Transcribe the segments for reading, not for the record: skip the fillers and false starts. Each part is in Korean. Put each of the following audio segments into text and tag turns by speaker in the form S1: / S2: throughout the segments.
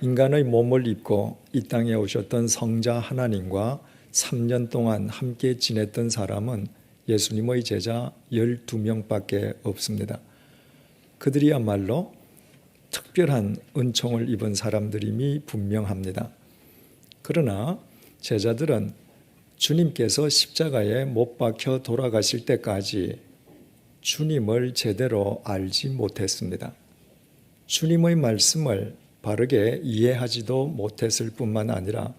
S1: 인간의 몸을 입고 이 땅에 오셨던 성자 하나님과 3년 동안 함께 지냈던 사람은 예수님의 제자 12명밖에 없습니다. 그들이야말로 특별한 은총을 입은 사람들임이 분명합니다. 그러나 제자들은 주님께서 십자가에 못 박혀 돌아가실 때까지 주님을 제대로 알지 못했습니다. 주님의 말씀을 바르게 이해하지도 못했을 뿐만 아니라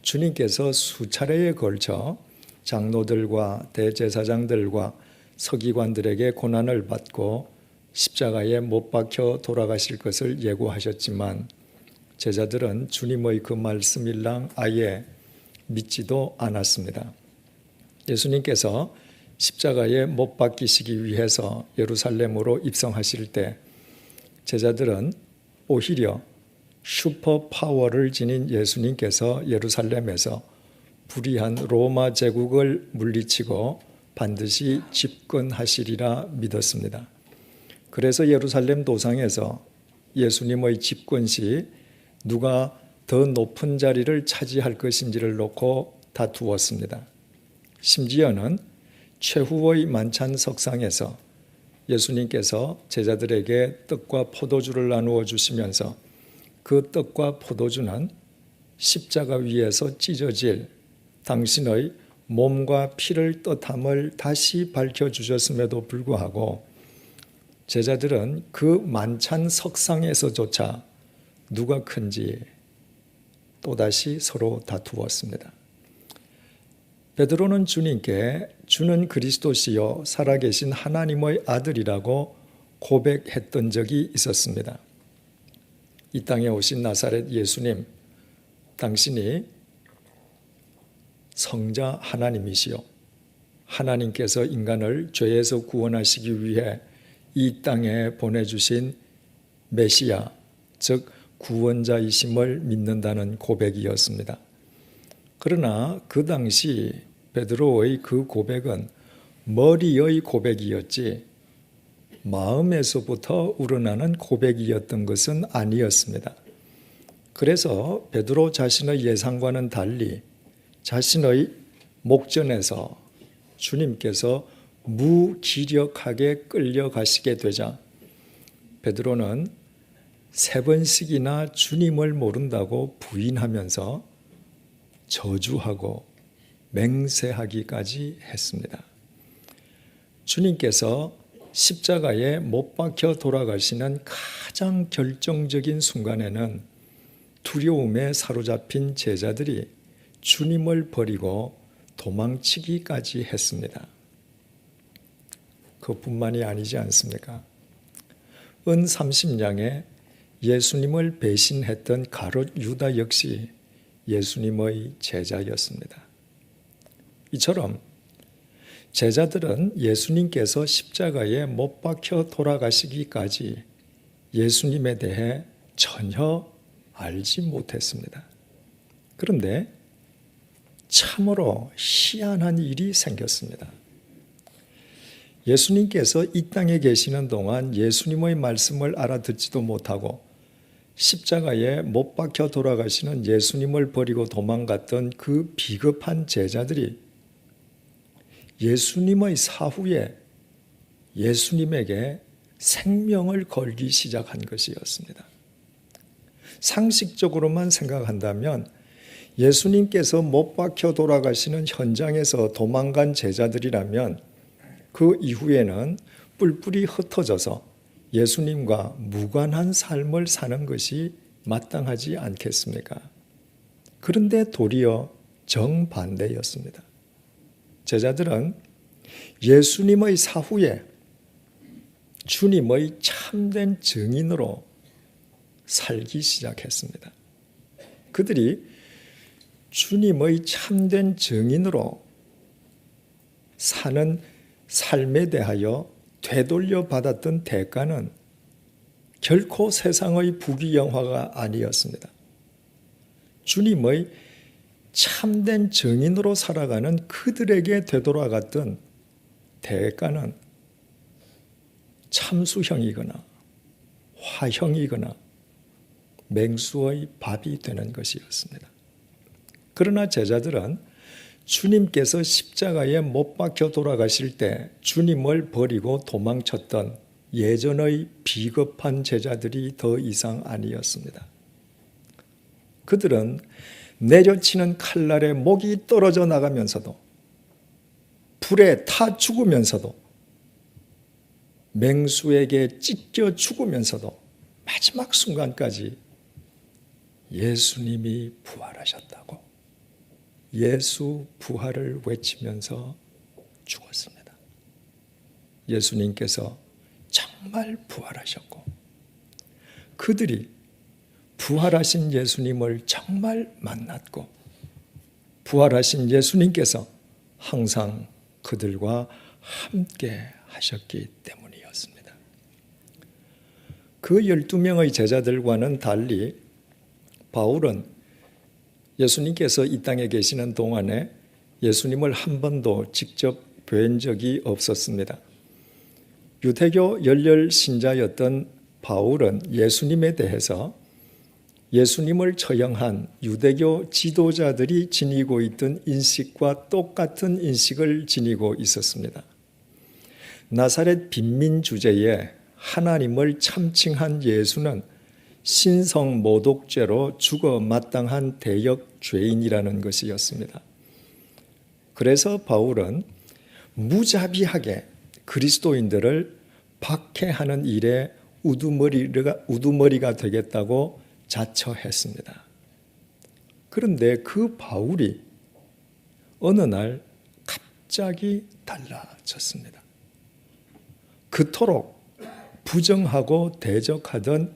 S1: 주님께서 수차례에 걸쳐 장로들과 대제사장들과 서기관들에게 고난을 받고 십자가에 못 박혀 돌아가실 것을 예고하셨지만 제자들은 주님의 그 말씀일랑 아예 믿지도 않았습니다. 예수님께서 십자가에 못 박히시기 위해서 예루살렘으로 입성하실 때 제자들은 오히려 슈퍼 파워를 지닌 예수님께서 예루살렘에서 불의한 로마 제국을 물리치고 반드시 집권하시리라 믿었습니다. 그래서 예루살렘 도상에서 예수님의 집권 시 누가 더 높은 자리를 차지할 것인지를 놓고 다투었습니다. 심지어는 최후의 만찬석상에서 예수님께서 제자들에게 떡과 포도주를 나누어 주시면서 그 떡과 포도주는 십자가 위에서 찢어질 당신의 몸과 피를 뜻함을 다시 밝혀주셨음에도 불구하고 제자들은 그 만찬석상에서조차 누가 큰지 또다시 서로 다투었습니다. 베드로는 주님께 주는 그리스도시요 살아계신 하나님의 아들이라고 고백했던 적이 있었습니다. 이 땅에 오신 나사렛 예수님, 당신이 성자 하나님이시요 하나님께서 인간을 죄에서 구원하시기 위해 이 땅에 보내주신 메시아, 즉 구원자이심을 믿는다는 고백이었습니다. 그러나 그 당시 베드로의 그 고백은 머리의 고백이었지 마음에서부터 우러나는 고백이었던 것은 아니었습니다. 그래서 베드로 자신의 예상과는 달리 자신의 목전에서 주님께서 무기력하게 끌려가시게 되자 베드로는 3번씩이나 주님을 모른다고 부인하면서 저주하고 맹세하기까지 했습니다. 주님께서 십자가에 못 박혀 돌아가시는 가장 결정적인 순간에는 두려움에 사로잡힌 제자들이 주님을 버리고 도망치기까지 했습니다. 그뿐만이 아니지 않습니까? 은 30냥에 예수님을 배신했던 가롯 유다 역시 예수님의 제자였습니다. 이처럼 제자들은 예수님께서 십자가에 못 박혀 돌아가시기까지 예수님에 대해 전혀 알지 못했습니다. 그런데 참으로 희한한 일이 생겼습니다. 예수님께서 이 땅에 계시는 동안 예수님의 말씀을 알아듣지도 못하고 십자가에 못 박혀 돌아가시는 예수님을 버리고 도망갔던 그 비겁한 제자들이 예수님의 사후에 예수님에게 생명을 걸기 시작한 것이었습니다. 상식적으로만 생각한다면 예수님께서 못 박혀 돌아가시는 현장에서 도망간 제자들이라면 그 이후에는 뿔뿔이 흩어져서 예수님과 무관한 삶을 사는 것이 마땅하지 않겠습니까? 그런데 도리어 정반대였습니다. 제자들은 예수님의 사후에 주님의 참된 증인으로 살기 시작했습니다. 그들이 주님의 참된 증인으로 사는 삶에 대하여 되돌려 받았던 대가는 결코 세상의 부귀영화가 아니었습니다. 주님의 참된 증인으로 살아가는 그들에게 되돌아갔던 대가는 참수형이거나 화형이거나 맹수의 밥이 되는 것이었습니다. 그러나 제자들은 주님께서 십자가에 못 박혀 돌아가실 때 주님을 버리고 도망쳤던 예전의 비겁한 제자들이 더 이상 아니었습니다. 그들은 내려치는 칼날에 목이 떨어져 나가면서도, 불에 타 죽으면서도, 맹수에게 찢겨 죽으면서도 마지막 순간까지 예수님이 부활하셨다고 예수 부활을 외치면서 죽었습니다. 예수님께서 정말 부활하셨고 그들이 부활하신 예수님을 정말 만났고 부활하신 예수님께서 항상 그들과 함께 하셨기 때문이었습니다. 그 12명의 제자들과는 달리 바울은 예수님께서 이 땅에 계시는 동안에 예수님을 한 번도 직접 뵌 적이 없었습니다. 유대교 열렬 신자였던 바울은 예수님에 대해서 예수님을 처형한 유대교 지도자들이 지니고 있던 인식과 똑같은 인식을 지니고 있었습니다. 나사렛 빈민 주제에 하나님을 참칭한 예수는 신성 모독죄로 죽어 마땅한 대역 죄인이라는 것이었습니다. 그래서 바울은 무자비하게 그리스도인들을 박해하는 일에 우두머리가 되겠다고 자처했습니다. 그런데 그 바울이 어느 날 갑자기 달라졌습니다. 그토록 부정하고 대적하던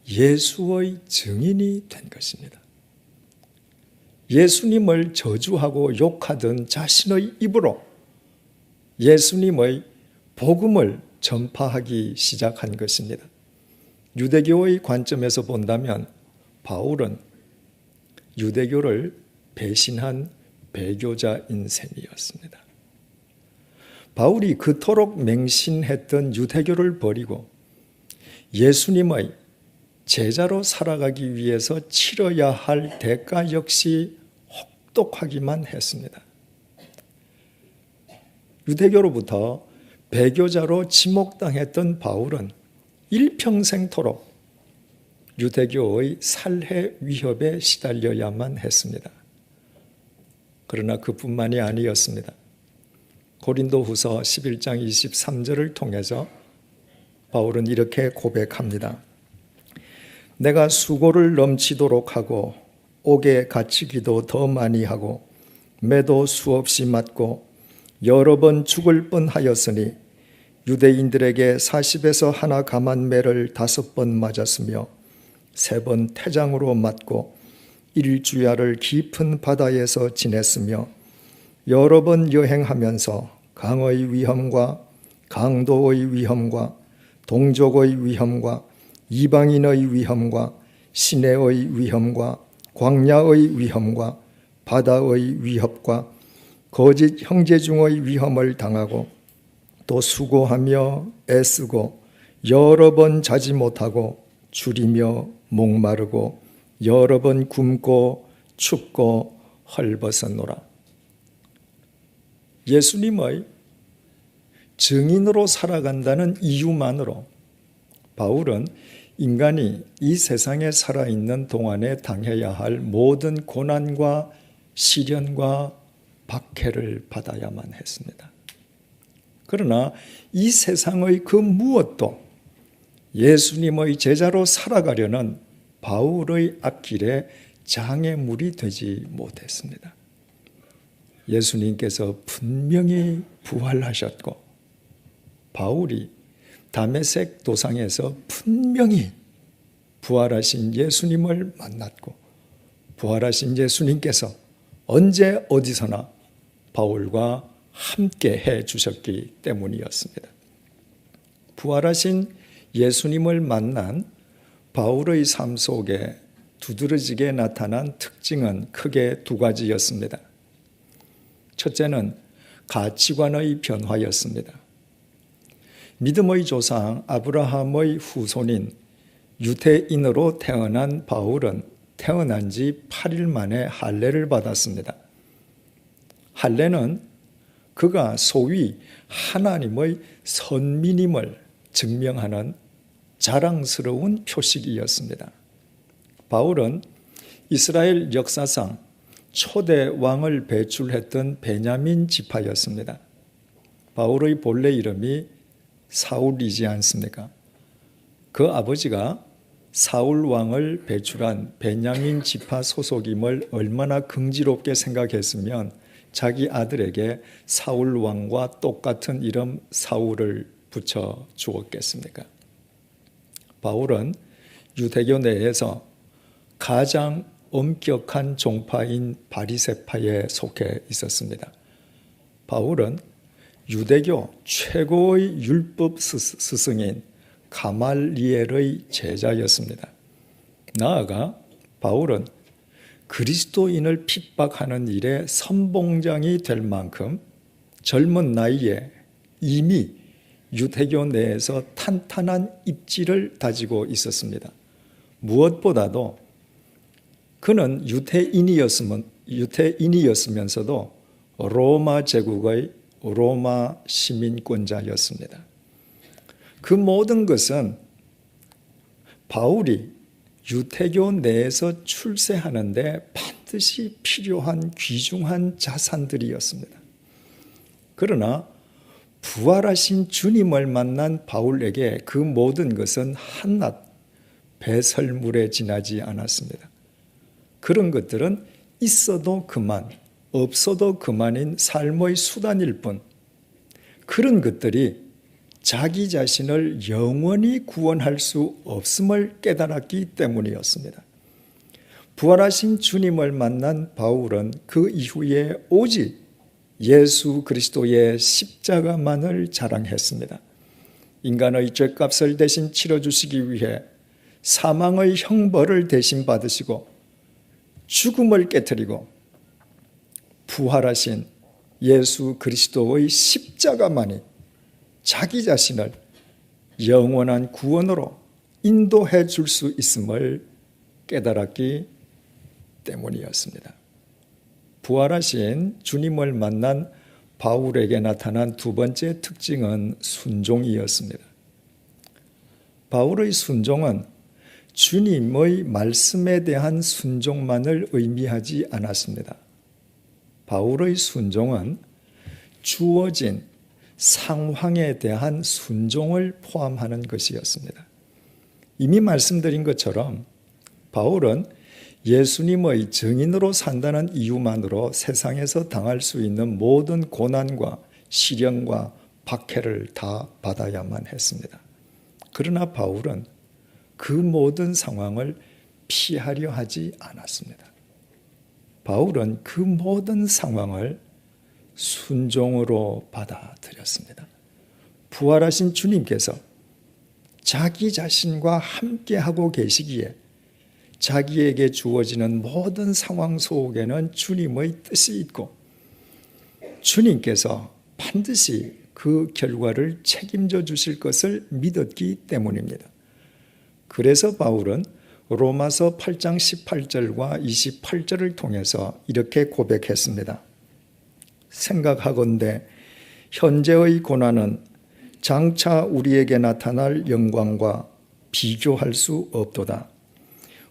S1: 예수의 증인이 된 것입니다. 예수님을 저주하고 욕하던 자신의 입으로 예수님의 복음을 전파하기 시작한 것입니다. 유대교의 관점에서 본다면 바울은 유대교를 배신한 배교자인 셈이었습니다. 바울이 그토록 맹신했던 유대교를 버리고 예수님의 제자로 살아가기 위해서 치러야 할 대가 역시 혹독하기만 했습니다. 유대교로부터 배교자로 지목당했던 바울은 일평생토록 유대교의 살해 위협에 시달려야만 했습니다. 그러나 그뿐만이 아니었습니다. 고린도후서 11장 23절을 통해서 바울은 이렇게 고백합니다. 내가 수고를 넘치도록 하고 옥에 갇히기도 더 많이 하고 매도 수없이 맞고 여러 번 죽을 뻔하였으니 유대인들에게 40에서 하나 감한 매를 5번 맞았으며 3번 태장으로 맞고 1주야를 깊은 바다에서 지냈으며 여러 번 여행하면서 강의 위험과 강도의 위험과 동족의 위험과 이방인의 위험과 시내의 위험과 광야의 위험과 바다의 위협과 거짓 형제 중의 위험을 당하고 또 수고하며 애쓰고 여러 번 자지 못하고 줄이며 목마르고 여러 번 굶고 춥고 헐벗었노라. 예수님의 증인으로 살아간다는 이유만으로 바울은 인간이 이 세상에 살아있는 동안에 당해야 할 모든 고난과 시련과 박해를 받아야만 했습니다. 그러나 이 세상의 그 무엇도 예수님의 제자로 살아가려는 바울의 앞길에 장애물이 되지 못했습니다. 예수님께서 분명히 부활하셨고 바울이 다메섹 도상에서 분명히 부활하신 예수님을 만났고 부활하신 예수님께서 언제 어디서나 바울과 함께 해 주셨기 때문이었습니다. 부활하신 예수님을 만난 바울의 삶 속에 두드러지게 나타난 특징은 크게 2가지였습니다. 첫째는 가치관의 변화였습니다. 믿음의 조상 아브라함의 후손인 유대인으로 태어난 바울은 태어난 지 8일 만에 할례를 받았습니다. 할례는 그가 소위 하나님의 선민임을 증명하는 자랑스러운 표식이었습니다. 바울은 이스라엘 역사상 초대 왕을 배출했던 베냐민 지파였습니다. 바울의 본래 이름이 사울이지 않습니까? 그 아버지가 사울 왕을 배출한 베냐민 지파 소속임을 얼마나 긍지롭게 생각했으면 자기 아들에게 사울 왕과 똑같은 이름 사울을 붙여 주었겠습니까? 바울은 유대교 내에서 가장 엄격한 종파인 바리새파에 속해 있었습니다. 바울은 유대교 최고의 율법 스승인 가말리엘의 제자였습니다. 나아가 바울은 그리스도인을 핍박하는 일에 선봉장이 될 만큼 젊은 나이에 이미 유대교 내에서 탄탄한 입지를 다지고 있었습니다. 무엇보다도 그는 유대인이었으면서도 로마 제국의 로마 시민권자였습니다. 그 모든 것은 바울이 유대교 내에서 출세하는데 반드시 필요한 귀중한 자산들이었습니다. 그러나 부활하신 주님을 만난 바울에게 그 모든 것은 한낱 배설물에 지나지 않았습니다. 그런 것들은 있어도 그만, 없어도 그만인 삶의 수단일 뿐, 그런 것들이 자기 자신을 영원히 구원할 수 없음을 깨달았기 때문이었습니다. 부활하신 주님을 만난 바울은 그 이후에 오직 예수 그리스도의 십자가만을 자랑했습니다. 인간의 죄값을 대신 치러주시기 위해 사망의 형벌을 대신 받으시고 죽음을 깨뜨리고 부활하신 예수 그리스도의 십자가만이 자기 자신을 영원한 구원으로 인도해 줄 수 있음을 깨달았기 때문이었습니다. 부활하신 주님을 만난 바울에게 나타난 두 번째 특징은 순종이었습니다. 바울의 순종은 주님의 말씀에 대한 순종만을 의미하지 않았습니다. 바울의 순종은 주어진 상황에 대한 순종을 포함하는 것이었습니다. 이미 말씀드린 것처럼 바울은 예수님의 증인으로 산다는 이유만으로 세상에서 당할 수 있는 모든 고난과 시련과 박해를 다 받아야만 했습니다. 그러나 바울은 그 모든 상황을 피하려 하지 않았습니다. 바울은 그 모든 상황을 순종으로 받아들였습니다. 부활하신 주님께서 자기 자신과 함께하고 계시기에 자기에게 주어지는 모든 상황 속에는 주님의 뜻이 있고 주님께서 반드시 그 결과를 책임져 주실 것을 믿었기 때문입니다. 그래서 바울은 로마서 8장 18절과 28절을 통해서 이렇게 고백했습니다. 생각하건대 현재의 고난은 장차 우리에게 나타날 영광과 비교할 수 없도다.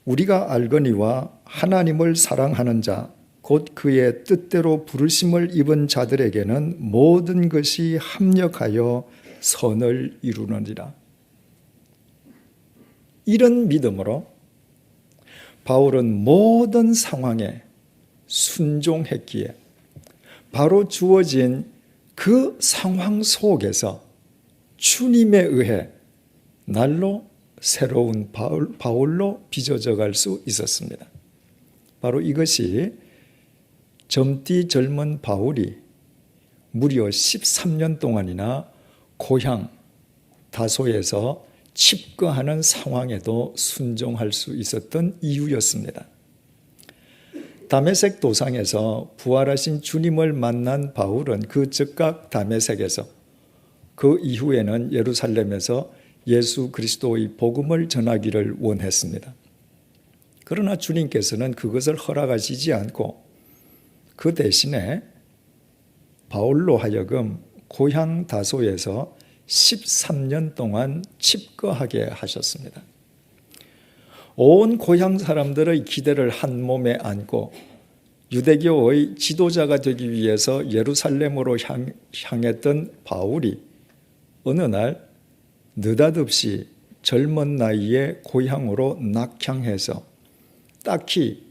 S1: 우리가 알거니와 하나님을 사랑하는 자, 곧 그의 뜻대로 부르심을 입은 자들에게는 모든 것이 합력하여 선을 이루느니라. 이런 믿음으로 바울은 모든 상황에 순종했기에 바로 주어진 그 상황 속에서 주님에 의해 날로 새로운 바울로 빚어져 갈 수 있었습니다. 바로 이것이 젊디 젊은 바울이 무려 13년 동안이나 고향 다소에서 칩거하는 상황에도 순종할 수 있었던 이유였습니다. 다메섹 도상에서 부활하신 주님을 만난 바울은 그 즉각 다메섹에서 그 이후에는 예루살렘에서 예수 그리스도의 복음을 전하기를 원했습니다. 그러나 주님께서는 그것을 허락하시지 않고 그 대신에 바울로 하여금 고향 다소에서 13년 동안 칩거하게 하셨습니다. 온 고향 사람들의 기대를 한 몸에 안고 유대교의 지도자가 되기 위해서 예루살렘으로 향했던 바울이 어느 날 느닷없이 젊은 나이에 고향으로 낙향해서 딱히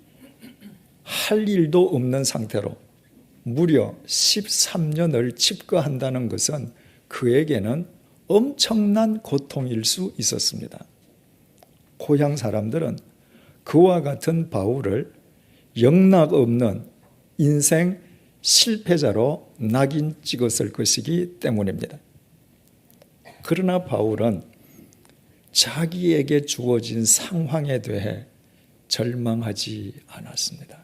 S1: 할 일도 없는 상태로 무려 13년을 칩거한다는 것은 그에게는 엄청난 고통일 수 있었습니다. 고향 사람들은 그와 같은 바울을 영락 없는 인생 실패자로 낙인 찍었을 것이기 때문입니다. 그러나 바울은 자기에게 주어진 상황에 대해 절망하지 않았습니다.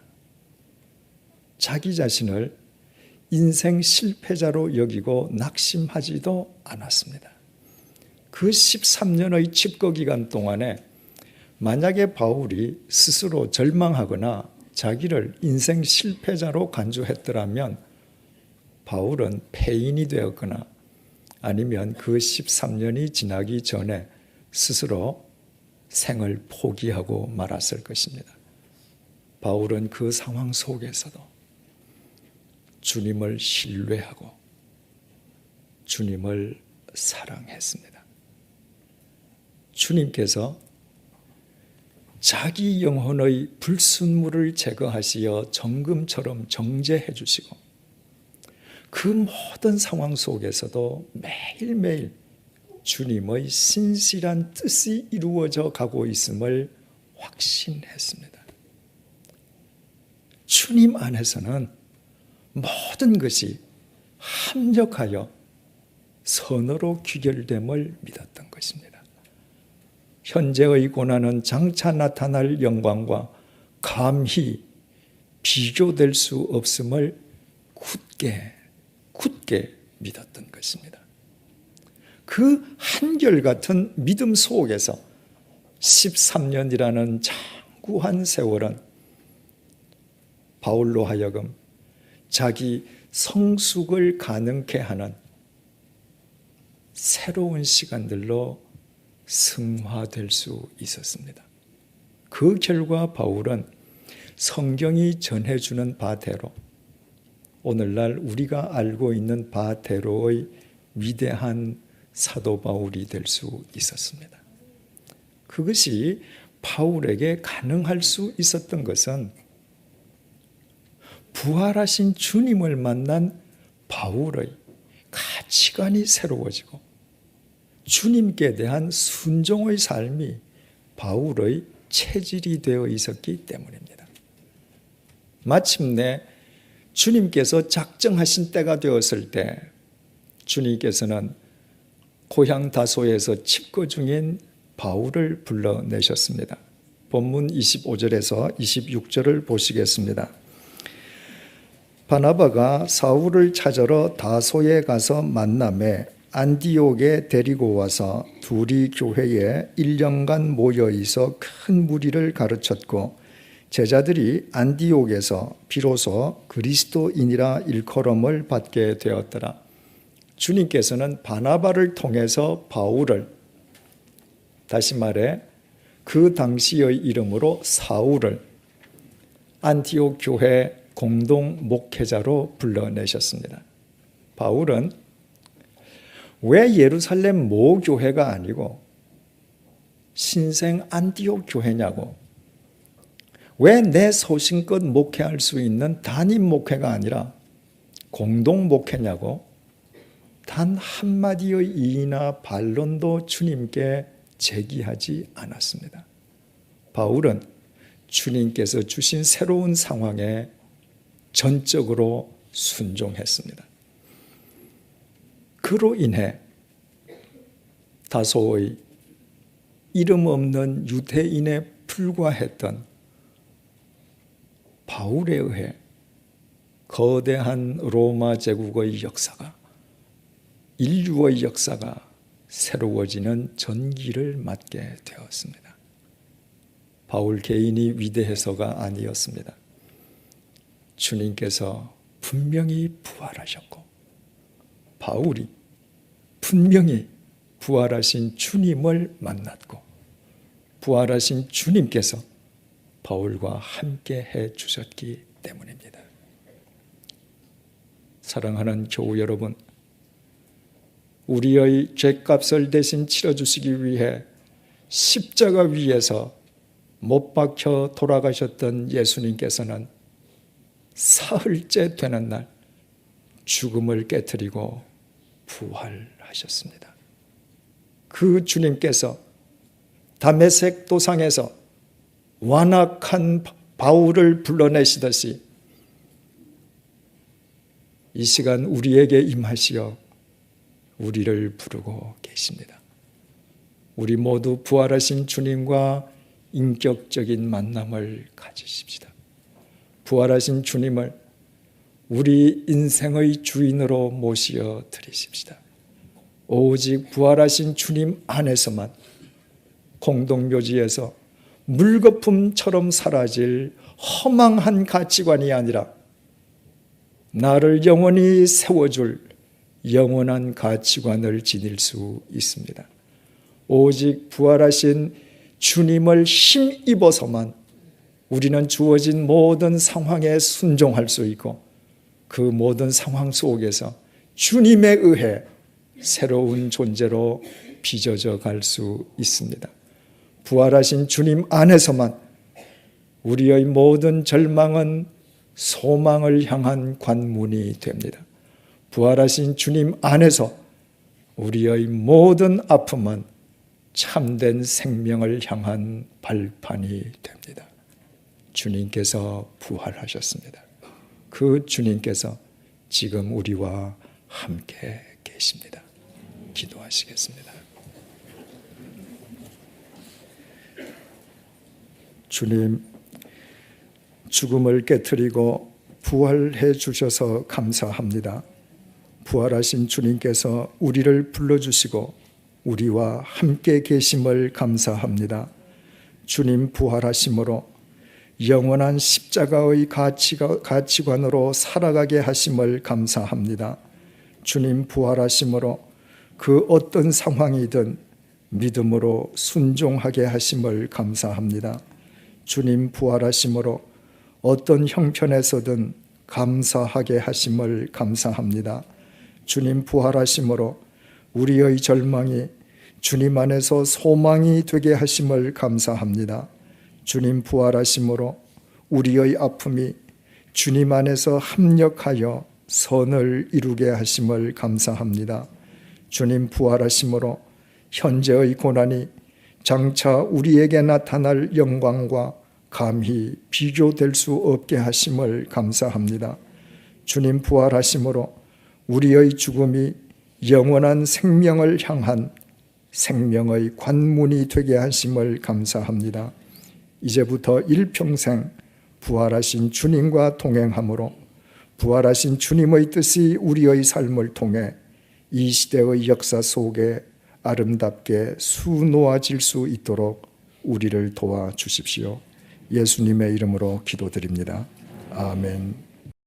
S1: 자기 자신을 인생 실패자로 여기고 낙심하지도 않았습니다. 그 13년의 칩거 기간 동안에 만약에 바울이 스스로 절망하거나 자기를 인생 실패자로 간주했더라면 바울은 폐인이 되었거나 아니면 그 13년이 지나기 전에 스스로 생을 포기하고 말았을 것입니다. 바울은 그 상황 속에서도 주님을 신뢰하고 주님을 사랑했습니다. 주님께서 자기 영혼의 불순물을 제거하시어 정금처럼 정제해 주시고 그 모든 상황 속에서도 매일매일 주님의 신실한 뜻이 이루어져 가고 있음을 확신했습니다. 주님 안에서는 모든 것이 합력하여 선으로 귀결됨을 믿었던 것입니다. 현재의 고난은 장차 나타날 영광과 감히 비교될 수 없음을 굳게 믿었던 것입니다. 그 한결같은 믿음 속에서 13년이라는 장구한 세월은 바울로 하여금 자기 성숙을 가능케 하는 새로운 시간들로 승화될 수 있었습니다. 그 결과 바울은 성경이 전해주는 바대로 오늘날 우리가 알고 있는 바대로의 위대한 사도 바울이 될 수 있었습니다. 그것이 바울에게 가능할 수 있었던 것은 부활하신 주님을 만난 바울의 가치관이 새로워지고 주님께 대한 순종의 삶이 바울의 체질이 되어 있었기 때문입니다. 마침내 주님께서 작정하신 때가 되었을 때 주님께서는 고향 다소에서 칩거 중인 바울을 불러내셨습니다. 본문 25절에서 26절을 보시겠습니다. 바나바가 사울을 찾으러 다소에 가서 만남에 안디옥에 데리고 와서 둘이 교회에 1년간 모여 있어 큰 무리를 가르쳤고 제자들이 안디옥에서 비로소 그리스도인이라 일컬음을 받게 되었더라. 주님께서는 바나바를 통해서 바울을, 다시 말해 그 당시의 이름으로 사울을 안티옥 교회 공동 목회자로 불러내셨습니다. 바울은 왜 예루살렘 모 교회가 아니고 신생 안티옥 교회냐고, 왜 내 소신껏 목회할 수 있는 단임 목회가 아니라 공동 목회냐고 단 한마디의 이의나 반론도 주님께 제기하지 않았습니다. 바울은 주님께서 주신 새로운 상황에 전적으로 순종했습니다. 그로 인해 다소의 이름 없는 유대인에 불과했던 바울에 의해 거대한 로마 제국의 역사가, 인류의 역사가 새로워지는 전기를 맞게 되었습니다. 바울 개인이 위대해서가 아니었습니다. 주님께서 분명히 부활하셨고 바울이 분명히 부활하신 주님을 만났고 부활하신 주님께서 바울과 함께 해 주셨기 때문입니다. 사랑하는 교우 여러분, 우리의 죄값을 대신 치러주시기 위해 십자가 위에서 못 박혀 돌아가셨던 예수님께서는 사흘째 되는 날 죽음을 깨트리고 부활하셨습니다. 그 주님께서 다메섹 도상에서 완악한 바울을 불러내시듯이 이 시간 우리에게 임하시어 우리를 부르고 계십니다. 우리 모두 부활하신 주님과 인격적인 만남을 가지십시다. 부활하신 주님을 우리 인생의 주인으로 모시어 드리십시다. 오직 부활하신 주님 안에서만 공동묘지에서 물거품처럼 사라질 허망한 가치관이 아니라 나를 영원히 세워줄 영원한 가치관을 지닐 수 있습니다. 오직 부활하신 주님을 힘입어서만 우리는 주어진 모든 상황에 순종할 수 있고 그 모든 상황 속에서 주님에 의해 새로운 존재로 빚어져 갈 수 있습니다. 부활하신 주님 안에서만 우리의 모든 절망은 소망을 향한 관문이 됩니다. 부활하신 주님 안에서 우리의 모든 아픔은 참된 생명을 향한 발판이 됩니다. 주님께서 부활하셨습니다. 그 주님께서 지금 우리와 함께 계십니다. 기도하시겠습니다. 주님, 죽음을 깨트리고 부활해 주셔서 감사합니다. 부활하신 주님께서 우리를 불러주시고 우리와 함께 계심을 감사합니다. 주님 부활하심으로 영원한 십자가의 가치관으로 살아가게 하심을 감사합니다. 주님 부활하심으로 그 어떤 상황이든 믿음으로 순종하게 하심을 감사합니다. 주님 부활하심으로 어떤 형편에서든 감사하게 하심을 감사합니다. 주님 부활하심으로 우리의 절망이 주님 안에서 소망이 되게 하심을 감사합니다. 주님 부활하심으로 우리의 아픔이 주님 안에서 합력하여 선을 이루게 하심을 감사합니다. 주님 부활하심으로 현재의 고난이 장차 우리에게 나타날 영광과 감히 비교될 수 없게 하심을 감사합니다. 주님 부활하심으로 우리의 죽음이 영원한 생명을 향한 생명의 관문이 되게 하심을 감사합니다. 이제부터 일평생 부활하신 주님과 동행함으로 부활하신 주님의 뜻이 우리의 삶을 통해 이 시대의 역사 속에 아름답게 수놓아질 수 있도록 우리를 도와주십시오. 예수님의 이름으로 기도드립니다. 아멘.